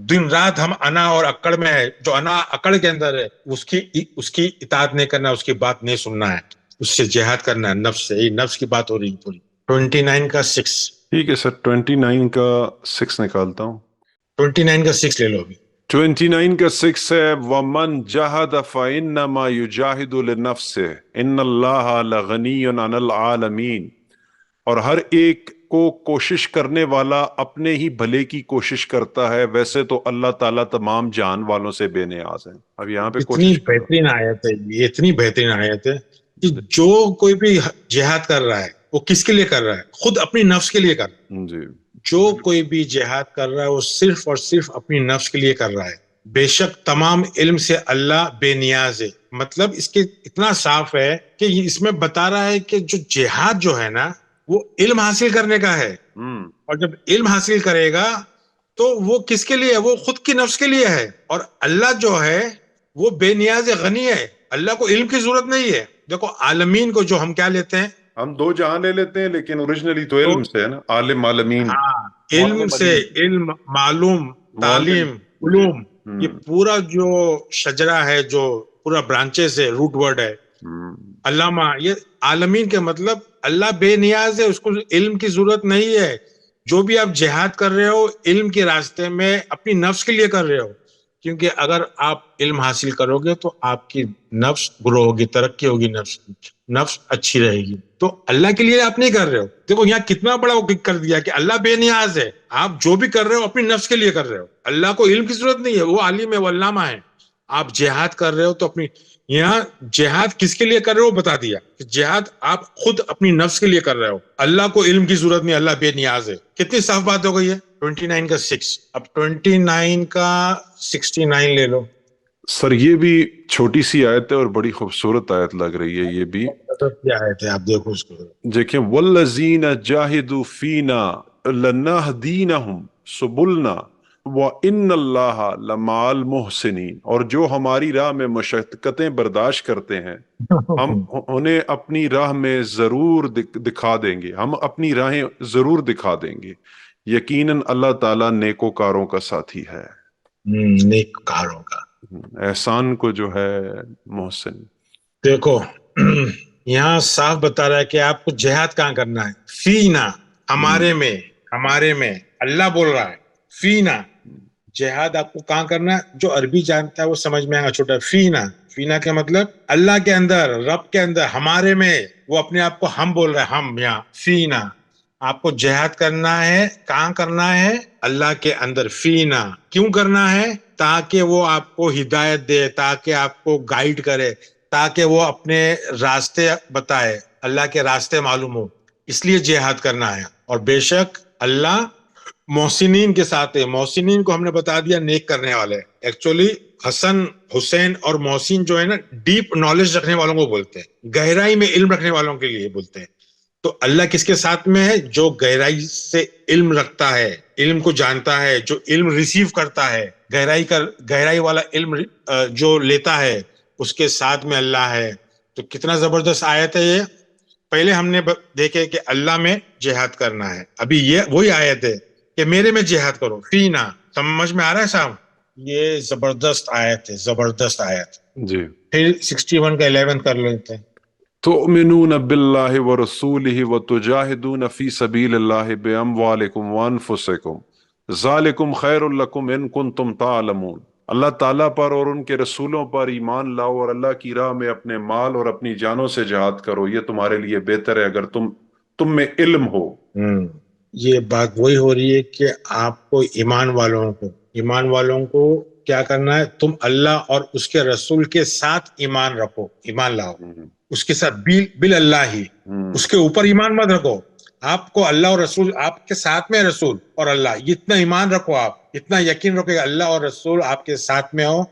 دن رات ہم انا اور اکڑ میں ہے. جو انا اکڑ کے اندر ہے اس کی اطاعت نہیں کرنا، اس کی بات نہیں سننا ہے، اس سے جہاد کرنا ہے نفس سے. نفس کی بات ہو رہی ہے پوری. 29 کا 6. ٹھیک ہے سر، 29 کا 6 نکالتا ہوں. 29 کا 6 لے لو ابھی. 29 کا 6 ہے وَمَنْ جَاهَدَ فَإِنَّمَا يُجَاهِدُ لِنَفْسِهِ إِنَّ اللَّهَ لَغَنِيٌّ عَنِ الْعَالَمِينَ. اور ہر ایک کو کوشش کرنے والا اپنے ہی بھلے کی کوشش کرتا ہے، ویسے تو اللہ تعالیٰ تمام جان والوں سے بے نیاز ہے. اب یہاں پہ اتنی کوشش کرو. بہترین آیت ہے یہ، اتنی بہترین آیت ہے کہ جو کوئی بھی جہاد کر رہا ہے وہ کس کے لیے کر رہا ہے؟ خود اپنی نفس کے لیے کر رہا ہے. جی جو کوئی بھی جہاد کر رہا ہے وہ صرف اور صرف اپنی نفس کے لیے کر رہا ہے. بے شک تمام علم سے اللہ بے نیاز ہے. مطلب اس کے اتنا صاف ہے کہ اس میں بتا رہا ہے کہ جو جہاد جو ہے نا وہ علم حاصل کرنے کا ہے. اور جب علم حاصل کرے گا تو وہ کس کے لیے ہے؟ وہ خود کی نفس کے لیے ہے. اور اللہ جو ہے وہ بے نیاز غنی ہے، اللہ کو علم کی ضرورت نہیں ہے. دیکھو عالمین کو جو ہم کیا لیتے ہیں، ہم دو جہاں لے لیتے ہیں لیکن اوریجنلی تو علم سے ہے نا. عالم عالمین، ہاں علم سے، علم معلوم تعلیم علوم، یہ پورا جو شجرہ ہے، جو پورا برانچز ہے، روٹ ورڈ ہے علامہ. یہ عالمین کے مطلب اللہ بے نیاز ہے، اس کو علم کی ضرورت نہیں ہے. جو بھی آپ جہاد کر رہے ہو علم کے راستے میں اپنی نفس کے لیے کر رہے ہو، کیونکہ اگر آپ علم حاصل کرو گے تو آپ کی نفس گرو ہوگی، ترقی ہوگی، نفس اچھی رہے گی. تو اللہ کے لیے آپ نہیں کر رہے ہو. دیکھو یہاں کتنا بڑا وہ کر دیا کہ اللہ بے نیاز ہے. آپ جو بھی کر رہے ہو اپنی نفس کے لیے کر رہے ہو، اللہ کو علم کی ضرورت نہیں ہے، وہ عالم ہے، وہ علامہ ہے. آپ جہاد کر رہے ہو تو اپنی، یہاں جہاد کس کے لیے کر رہے ہو بتا دیا کہ جہاد آپ خود اپنی نفس کے لیے کر رہے ہو. اللہ کو علم کی ضرورت نہیں، اللہ بے نیاز ہے. کتنی صاف بات ہو گئی ہے. 29 کا 6. اب 29 کا 69 لے لو. سر یہ بھی چھوٹی سی آیت ہے اور بڑی خوبصورت آیت لگ رہی ہے. یہ بھی کیا آیت ہے آپ دیکھو اس کو. دیکھیں وَالَّذِينَ جَاهِدُوا فِينَا لَنَهْدِينَهُمْ سُبُلْنَا وَإِنَّ اللَّهَ لَمَعَ الْمُحْسِنِينَ. اور جو ہماری راہ میں مشقتیں برداشت کرتے ہیں ہم انہیں اپنی راہ میں ضرور دکھا دیں گے، ہم اپنی راہیں ضرور دکھا دیں گے. یقیناً اللہ تعالیٰ نیکوکاروں کا ساتھی ہے. نیک کاروں کا، احسان کو جو ہے محسن. دیکھو یہاں صاف بتا رہا ہے کہ آپ کو جہاد کہاں کرنا ہے. فینا، ہمارے میں اللہ بول رہا ہے. فینا، جہاد آپ کو کہاں کرنا ہے؟ جو عربی جانتا ہے وہ سمجھ میں آئے گا. چھوٹا فینا کا مطلب اللہ کے اندر، رب کے اندر، ہمارے میں. وہ اپنے آپ کو ہم بول رہے ہیں، ہم. یہاں فینا آپ کو جہاد کرنا ہے. کہاں کرنا ہے؟ اللہ کے اندر. فینا کیوں کرنا ہے؟ تاکہ وہ آپ کو ہدایت دے، تاکہ آپ کو گائیڈ کرے، تاکہ وہ اپنے راستے بتائے، اللہ کے راستے معلوم ہو. اس لیے جہاد کرنا ہے. اور بے شک اللہ محسنین کے ساتھ ہے. محسنین کو ہم نے بتا دیا نیک کرنے والے. ایکچولی حسن، حسین اور محسن جو ہے نا ڈیپ نالج رکھنے والوں کو بولتے ہیں، گہرائی میں علم رکھنے والوں کے لیے بولتے ہیں. تو اللہ کس کے ساتھ میں ہے؟ جو گہرائی سے علم رکھتا ہے، علم کو جانتا ہے، جو علم ریسیو کرتا ہے، گہرائی والا علم جو لیتا ہے، اس کے ساتھ میں اللہ ہے. تو کتنا زبردست آیت ہے یہ. پہلے ہم نے دیکھے کہ اللہ میں جہاد کرنا ہے، ابھی یہ وہی آیت ہے کہ میرے میں جہاد کرو. فینا، سمجھ میں آ رہا ہے صاحب؟ یہ زبردست آیت ہے، زبردست آیت. جی پھر 61 کا 11 کر لیتے ہیں. تؤمنون باللہ ورسولہ وتجاہدون فی سبیل اللہ باموالکم وانفسکم ذالکم خیر لکم ان کنتم تعلمون. اللہ تعالیٰ پر اور ان کے رسولوں پر ایمان لاؤ اور اللہ کی راہ میں اپنے مال اور اپنی جانوں سے جہاد کرو، یہ تمہارے لیے بہتر ہے اگر تم میں علم ہو. یہ بات وہی ہو رہی ہے کہ آپ کو ایمان والوں کو ایمان والوں کو کیا کرنا ہے؟ تم اللہ اور اس کے رسول کے ساتھ ایمان رکھو، ایمان لاؤ اس کے ساتھ، بل اللہ ہی، اس کے اوپر ایمان مت رکھو. آپ کو اللہ اور رسول آپ کے ساتھ میں، رسول اور اللہ، اتنا ایمان رکھو، آپ اتنا یقین رکھو کہ اللہ اور رسول آپ کے ساتھ میں ہو،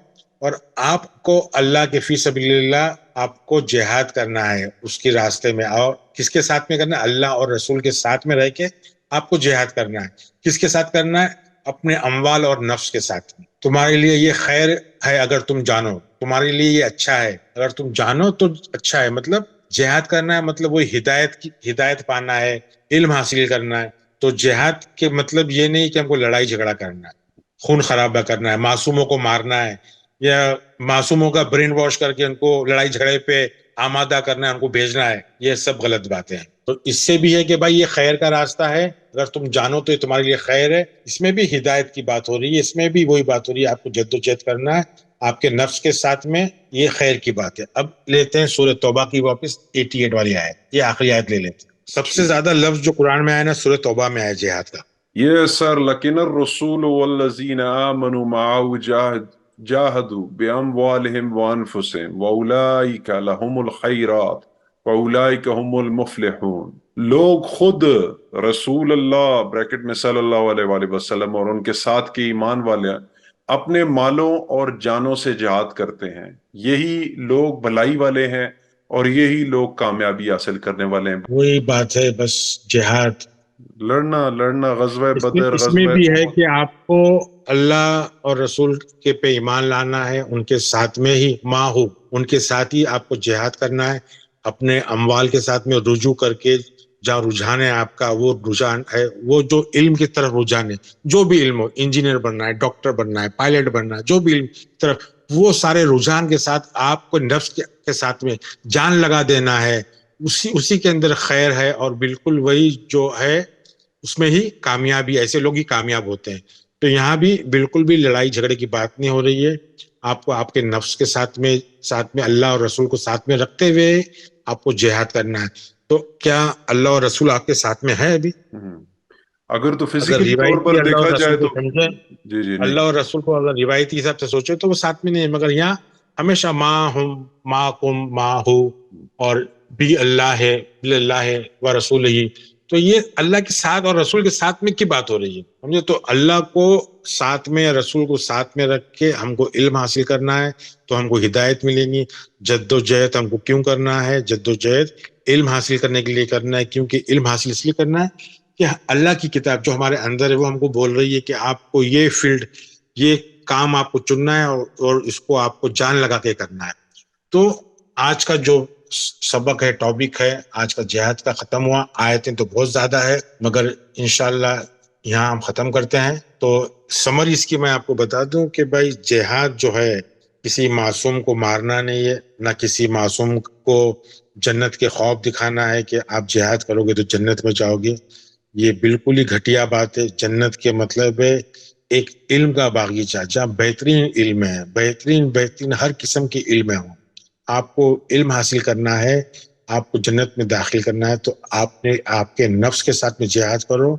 اور آپ کو اللہ کے فی سبیل اللہ آپ کو جہاد کرنا ہے اس کے راستے میں. اور کس کے ساتھ میں کرنا ہے؟ اللہ اور رسول کے ساتھ میں رہ کے آپ کو جہاد کرنا ہے. کس کے ساتھ کرنا ہے؟ اپنے اموال اور نفس کے ساتھ میں. تمہارے لیے یہ خیر ہے اگر تم جانو، تمہارے لیے یہ اچھا ہے اگر تم جانو تو اچھا ہے. مطلب جہاد کرنا ہے مطلب وہ ہدایت پانا ہے، علم حاصل کرنا ہے. تو جہاد کے مطلب یہ نہیں کہ ہم کو لڑائی جھگڑا کرنا ہے، خون خرابہ کرنا ہے، معصوموں کو مارنا ہے، یا معصوموں کا برین واش کر کے ان کو لڑائی جھگڑے پہ آمادہ کرنا ہے، ان کو بھیجنا ہے. یہ سب غلط باتیں ہیں. تو اس سے بھی ہے کہ بھائی یہ خیر کا راستہ ہے، اگر تم جانو تو یہ تمہارے لیے خیر ہے. اس میں بھی ہدایت کی بات ہو رہی ہے، اس میں بھی وہی بات ہو رہی ہے، آپ کو جدوجہد کرنا ہے آپ کے نفس کے ساتھ میں. یہ خیر کی بات ہے. اب لیتے ہیں سورہ توبہ کی واپس 88 والی آیت، یہ آخری آیت لے لیتے ہیں. سب سے زیادہ لفظ جو قرآن میں آیا نا سورہ توبہ میں آیا جہاد کا. یہ سر لکن الرسول والذین آمنوا معه جاہدوا باموالہم وانفسہم واولئک لہم الخیرات واولئک هم المفلحون. لوگ خود رسول اللہ بریکٹ میں صلی اللہ علیہ وآلہ وسلم اور ان کے ساتھ کے ایمان والے اپنے مالوں اور جانوں سے جہاد کرتے ہیں، یہی لوگ بھلائی والے ہیں اور یہی لوگ کامیابی حاصل کرنے والے ہیں. وہی بات ہے، بس جہاد لڑنا غزوہ بدر، اس میں غزوہ بھی ہے کہ آپ کو اللہ اور رسول کے پہ ایمان لانا ہے، ان کے ساتھ میں ہی ماہو، ان کے ساتھ ہی آپ کو جہاد کرنا ہے. اپنے اموال کے ساتھ میں رجوع کر کے جہاں رجحان ہے آپ کا، وہ رجحان ہے وہ جو علم کی طرف رجحان ہے، جو بھی علم ہو، انجینئر بننا ہے، ڈاکٹر بننا ہے، پائلٹ بننا ہے، جو بھی علم کی طرف، وہ سارے رجحان کے ساتھ آپ کو نفس کے ساتھ میں جان لگا دینا ہے. اسی کے اندر خیر ہے، اور بالکل وہی جو ہے اس میں ہی کامیابی، ایسے لوگ ہی کامیاب ہوتے ہیں. تو یہاں بھی بالکل بھی لڑائی جھگڑے کی بات نہیں ہو رہی ہے. آپ کو آپ کے نفس کے ساتھ میں اللہ اور رسول کو ساتھ میں رکھتے ہوئے آپ کو جہاد کرنا ہے. تو کیا اللہ اور رسول آپ کے ساتھ میں ہے ابھی؟ اگر تو اگر فزیکلی طور روایتی پر اللہ اور دیکھا رسول جائے کو تو سمجھے، جی جی اللہ نہیں. اور رسول کو اگر روایتی حساب سے سوچے تو وہ ساتھ میں نہیں ہے، مگر یہاں ہمیشہ ما کم ما ہو، اور بھی اللہ ہے، بل اللہ ہے و رسول ہی. تو یہ اللہ کے ساتھ اور رسول کے ساتھ میں کی بات ہو رہی ہے، سمجھے؟ تو اللہ کو ساتھ میں، رسول کو ساتھ میں رکھ کے ہم کو علم حاصل کرنا ہے تو ہم کو ہدایت ملیں گی. جد و جہد ہم کو کیوں کرنا ہے؟ جد و جہد علم حاصل کرنے کے لیے کرنا ہے، کیونکہ علم حاصل اس لیے کرنا ہے کہ اللہ کی کتاب جو ہمارے اندر ہے وہ ہم کو بول رہی ہے کہ آپ کو یہ فیلڈ، یہ کام آپ کو چننا ہے، اور اس کو آپ کو جان لگا کے کرنا ہے. تو آج کا جو سبق ہے، ٹاپک ہے آج کا، جہاد کا ختم ہوا. آیتیں تو بہت زیادہ ہے، مگر انشاءاللہ یہاں ہم ختم کرتے ہیں. تو سمری اس کی میں آپ کو بتا دوں کہ بھائی جہاد جو ہے کسی معصوم کو مارنا نہیں ہے، نہ کسی معصوم کو جنت کے خواب دکھانا ہے کہ آپ جہاد کرو گے تو جنت میں جاؤ گے. یہ بالکل ہی گھٹیا بات ہے. جنت کے مطلب ہے ایک علم کا باغیچہ جہاں بہترین علم ہے، بہترین ہر قسم کے علم ہے. آپ کو علم حاصل کرنا ہے، آپ کو جنت میں داخل کرنا ہے، تو آپ کے نفس کے ساتھ میں جہاد کرو.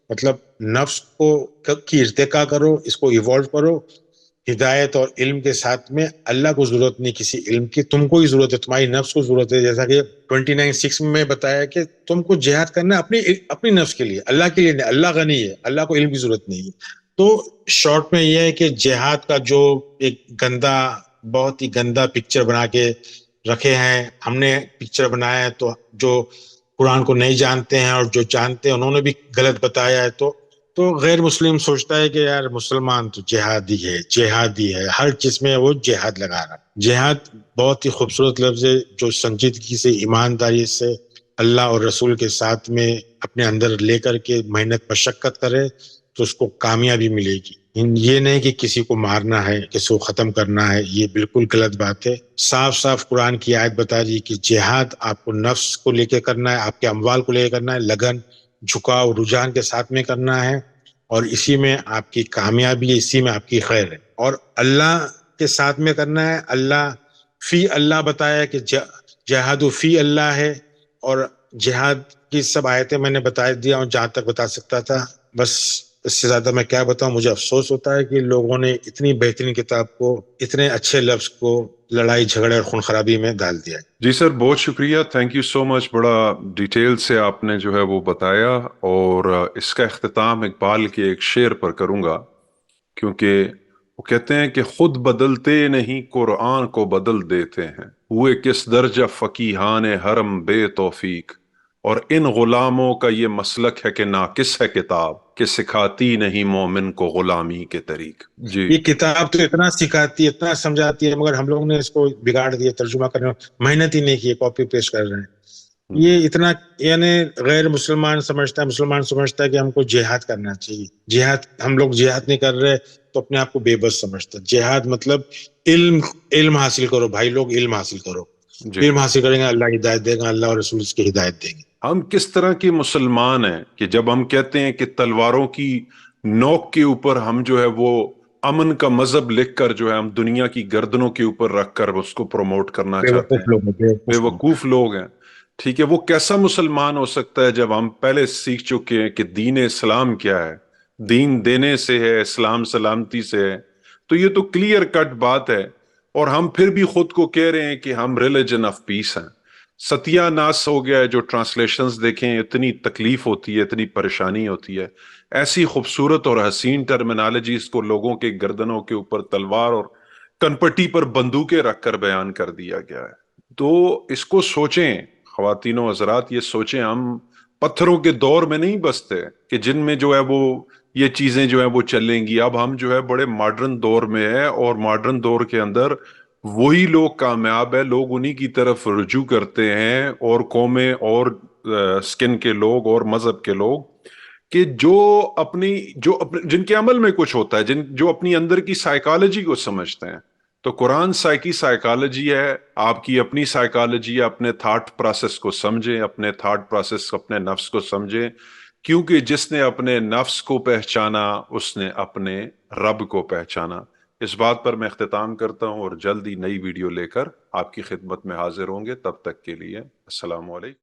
مطلب نفس کو کی ارتقا کرو، اس کو ایوالو کرو ہدایت اور علم کے ساتھ میں. اللہ کو ضرورت نہیں کسی علم کی، تم کو ہی ضرورت ہے، تمہاری نفس کو ضرورت ہے. جیسا کہ 29:6 میں بتایا کہ تم کو جہاد کرنا ہے اپنی نفس کے لیے، اللہ کے لیے نہیں. اللہ غنی ہے، اللہ کو علم کی ضرورت نہیں ہے. تو شارٹ میں یہ ہے کہ جہاد کا جو ایک بہت ہی گندا پکچر بنا کے رکھے ہیں، ہم نے پکچر بنایا ہے. تو جو قرآن کو نہیں جانتے ہیں اور جو جانتے ہیں انہوں نے بھی غلط بتایا ہے. تو غیر مسلم سوچتا ہے کہ یار مسلمان تو جہادی ہے، ہر چیز میں وہ جہاد لگا رہا. جہاد بہت ہی خوبصورت لفظ ہے جو سنجیدگی سے، ایمانداری سے اللہ اور رسول کے ساتھ میں اپنے اندر لے کر کے محنت مشقت کرے تو اس کو کامیابی ملے گی. یہ نہیں کہ کسی کو مارنا ہے، کسی کو ختم کرنا ہے، یہ بالکل غلط بات ہے. صاف صاف قرآن کی آیت بتا رہی ہے کہ جہاد آپ کو نفس کو لے کے کرنا ہے، آپ کے اموال کو لے کے کرنا ہے، لگن، جھکاؤ، رجحان کے ساتھ میں کرنا ہے، اور اسی میں آپ کی کامیابی ہے، اسی میں آپ کی خیر ہے. اور اللہ کے ساتھ میں کرنا ہے. اللہ بتایا کہ جہاد فی اللہ ہے، اور جہاد کی سب آیتیں میں نے بتا دیا ہوں جہاں تک بتا سکتا تھا. بس اس سے زیادہ میں کیا بتاؤں. مجھے افسوس ہوتا ہے کہ لوگوں نے اتنی بہترین کتاب کو اتنے اچھے لفظ کو لڑائی جھگڑے اور خون خرابی میں ڈال دیا ہے. جی سر، بہت شکریہ، تھینک یو سو مچ. بڑا ڈیٹیل سے آپ نے جو ہے وہ بتایا، اور اس کا اختتام اقبال کے ایک شعر پر کروں گا، کیونکہ وہ کہتے ہیں کہ خود بدلتے نہیں قرآن کو بدل دیتے ہیں، ہوئے کس درجہ فقیہان حرم بے توفیق، اور ان غلاموں کا یہ مسلک ہے کہ ناقص ہے کتاب، کہ سکھاتی نہیں مومن کو غلامی کے طریق. جی یہ کتاب تو اتنا سکھاتی ہے، اتنا سمجھاتی ہے، مگر ہم لوگوں نے اس کو بگاڑ دیا، ترجمہ کرنے میں محنت ہی نہیں کی، کاپی پیسٹ کر رہے ہیں. یہ اتنا یعنی غیر مسلمان سمجھتا ہے، مسلمان سمجھتا ہے کہ ہم کو جہاد کرنا چاہیے. جہاد ہم لوگ جہاد نہیں کر رہے تو اپنے آپ کو بے بس سمجھتا ہے. جہاد مطلب علم حاصل کرو بھائی لوگ، علم حاصل کرو. جی، علم حاصل کریں گے اللہ ہدایت دے گا، اللہ اور رسول اس کی ہدایت دیں گے. ہم کس طرح کے مسلمان ہیں کہ جب ہم کہتے ہیں کہ تلواروں کی نوک کے اوپر ہم جو ہے وہ امن کا مذہب لکھ کر جو ہے ہم دنیا کی گردنوں کے اوپر رکھ کر اس کو پروموٹ کرنا چاہتے ہیں. بیوقوف لوگ ہیں، بے بیوقوف لوگ. وقوف لوگ ہیں. ٹھیک ہے، وہ کیسا مسلمان ہو سکتا ہے جب ہم پہلے سیکھ چکے ہیں کہ دین اسلام کیا ہے، دین دینے سے ہے، اسلام سلامتی سے ہے. تو یہ تو کلیئر کٹ بات ہے، اور ہم پھر بھی خود کو کہہ رہے ہیں کہ ہم ریلیجن آف پیس ہیں. ستیہ ناس ہو گیا ہے. جو ٹرانسلیشنز دیکھیں اتنی تکلیف ہوتی ہے، اتنی پریشانی ہوتی ہے. ایسی خوبصورت اور حسین ٹرمینالوجیز کو لوگوں کے گردنوں کے اوپر تلوار اور کنپٹی پر بندوقیں رکھ کر بیان کر دیا گیا ہے. تو اس کو سوچیں خواتین و حضرات، یہ سوچیں. ہم پتھروں کے دور میں نہیں بستے کہ جن میں جو ہے وہ یہ چیزیں جو ہے وہ چلیں گی. اب ہم جو ہے بڑے ماڈرن دور میں ہے، اور ماڈرن دور کے اندر وہی لوگ کامیاب ہے، لوگ انہی کی طرف رجوع کرتے ہیں، اور قومیں اور سکن کے لوگ اور مذہب کے لوگ، کہ جو جن کے عمل میں کچھ ہوتا ہے، جو اپنی اندر کی سائیکالوجی کو سمجھتے ہیں. تو قرآن سائیکالوجی ہے، آپ کی اپنی سائیکالوجی ہے. اپنے تھاٹ پروسیس کو سمجھیں، اپنے تھاٹ پروسیس، اپنے نفس کو سمجھیں، کیونکہ جس نے اپنے نفس کو پہچانا اس نے اپنے رب کو پہچانا. اس بات پر میں اختتام کرتا ہوں، اور جلد ہی نئی ویڈیو لے کر آپ کی خدمت میں حاضر ہوں گے. تب تک کے لیے السلام علیکم.